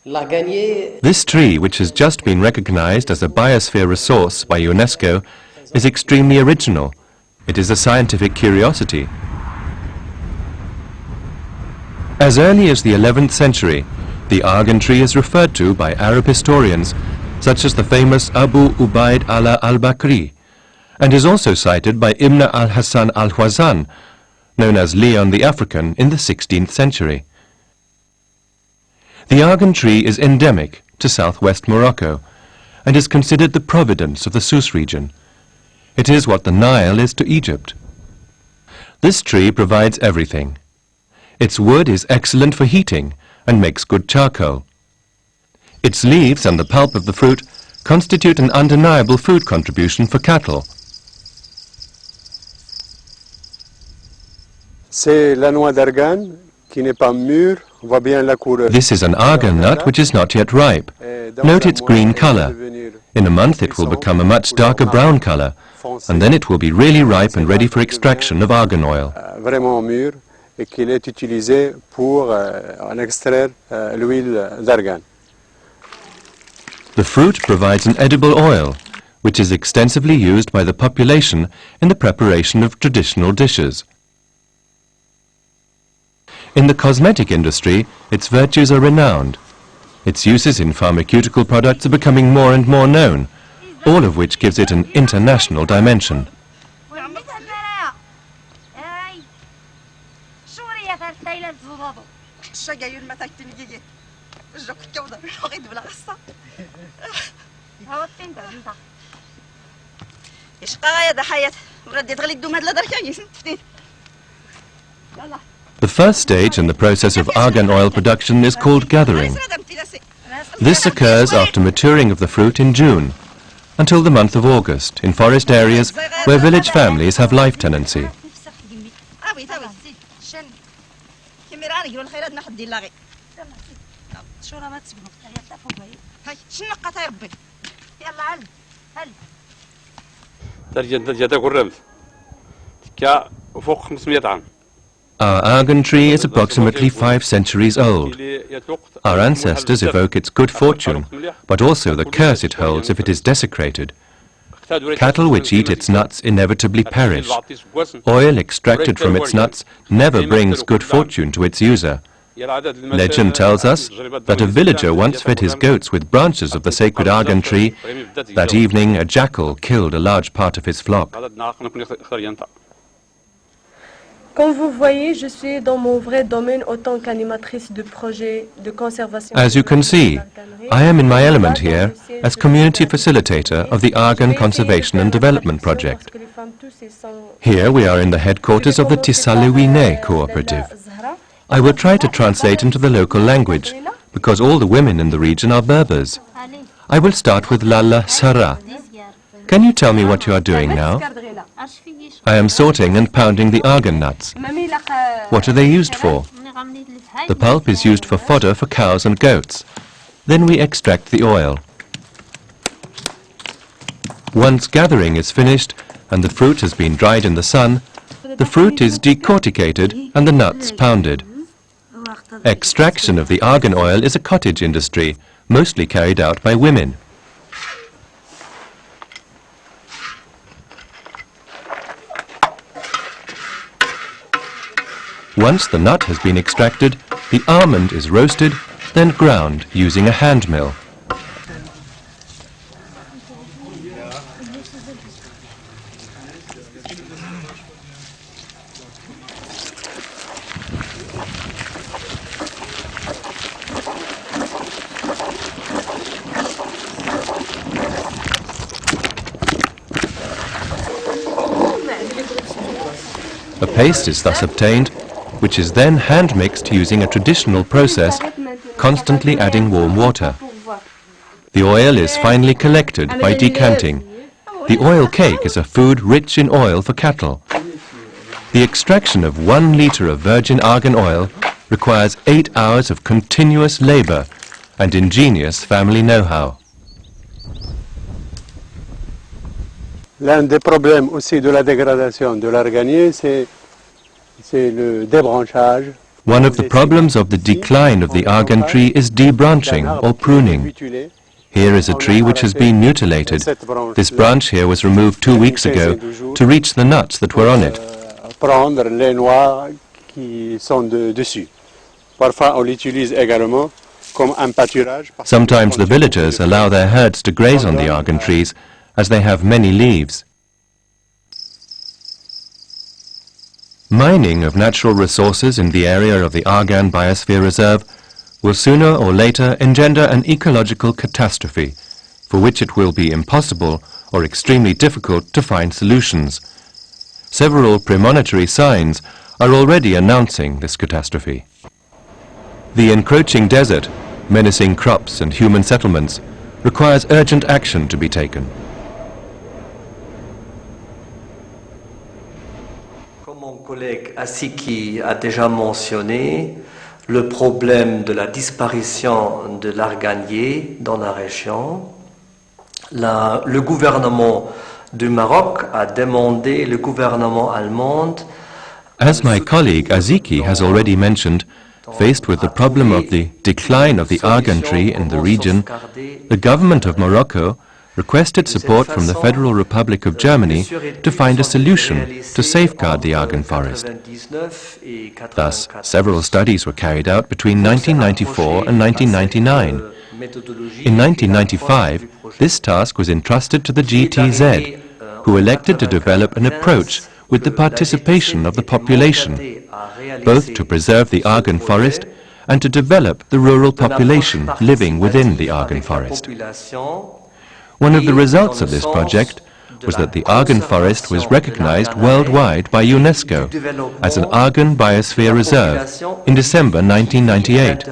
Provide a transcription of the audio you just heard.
This tree, which has just been recognized as a biosphere resource by UNESCO, is extremely original. It is a scientific curiosity. As early as the 11th century, the Argan tree is referred to by Arab historians, such as the famous Abu Ubaid ala al-Bakri, and is also cited by Ibn al-Hassan al-Hwazan, known as Leon the African, in the 16th century. The Argan tree is endemic to southwest Morocco and is considered the providence of the Souss region. It is what the Nile is to Egypt. This tree provides everything. Its wood is excellent for heating and makes good charcoal. Its leaves and the pulp of the fruit constitute an undeniable food contribution for cattle. This is an argan nut which is not yet ripe. Note its green color. In a month it will become a much darker brown color, and then it will be really ripe and ready for extraction of argan oil. The fruit provides an edible oil, which is extensively used by the population in the preparation of traditional dishes. In the cosmetic industry, its virtues are renowned. Its uses in pharmaceutical products are becoming more and more known, all of which gives it an international dimension. The first stage in the process of argan oil production is called gathering. This occurs after maturing of the fruit in June, until the month of August, in forest areas where village families have life tenancy. Our argan tree is approximately 5 centuries old. Our ancestors evoke its good fortune, but also the curse it holds if it is desecrated. Cattle which eat its nuts inevitably perish. Oil extracted from its nuts never brings good fortune to its user. Legend tells us that a villager once fed his goats with branches of the sacred argan tree. That evening, a jackal killed a large part of his flock. Comme vous voyez, je suis dans mon vrai domaine autant qu'animatrice de projet de conservation. As you can see, I am in my element here as community facilitator of the Argan Conservation and Development Project. Here we are in the headquarters of the Tissalewine cooperative. I will try to translate into the local language, because all the women in the region are Berbers. I will start with Lalla Sara. Can you tell me what you are doing now? I am sorting and pounding the argan nuts. What are they used for? The pulp is used for fodder for cows and goats. Then we extract the oil. Once gathering is finished and the fruit has been dried in the sun, the fruit is decorticated and the nuts pounded. Extraction of the argan oil is a cottage industry, mostly carried out by women. Once the nut has been extracted, the almond is roasted, then ground using a hand mill. A paste is thus obtained, which is then hand-mixed using a traditional process, constantly adding warm water. The oil is finally collected by decanting. The oil cake is a food rich in oil for cattle. The extraction of 1 liter of virgin argan oil requires 8 hours of continuous labor and ingenious family know-how. L'un des problèmes aussi de la dégradation de l'arganier, c'est le débranchage One of the problems of the decline of the argan tree is debranching or pruning. Here is a tree which has been mutilated. This branch here was removed 2 weeks ago to reach the nuts that were on it. Prendre les noix qui sont dessus. Parfois on l'utilise également comme un pâturage. Sometimes the villagers allow their herds to graze on the argan trees as they have many leaves. Mining of natural resources in the area of the Argan Biosphere Reserve will sooner or later engender an ecological catastrophe, for which it will be impossible or extremely difficult to find solutions. Several premonitory signs are already announcing this catastrophe. The encroaching desert, menacing crops and human settlements, requires urgent action to be taken. Comme mon collègue Asiki a déjà mentionné, le problème de la disparition de l'arganier dans la région, le gouvernement du Maroc a demandé le gouvernement allemand. As my colleague Aziki has already mentioned, faced with the problem of the decline of the argan tree in the region, the government of Morocco requested support from the Federal Republic of Germany to find a solution to safeguard the argan forest. Thus, several studies were carried out between 1994 and 1999. In 1995, this task was entrusted to the GTZ, who elected to develop an approach with the participation of the population, both to preserve the argan forest and to develop the rural population living within the argan forest. One of the results of this project was that the argan forest was recognized worldwide by UNESCO as an Argan Biosphere Reserve in December 1998.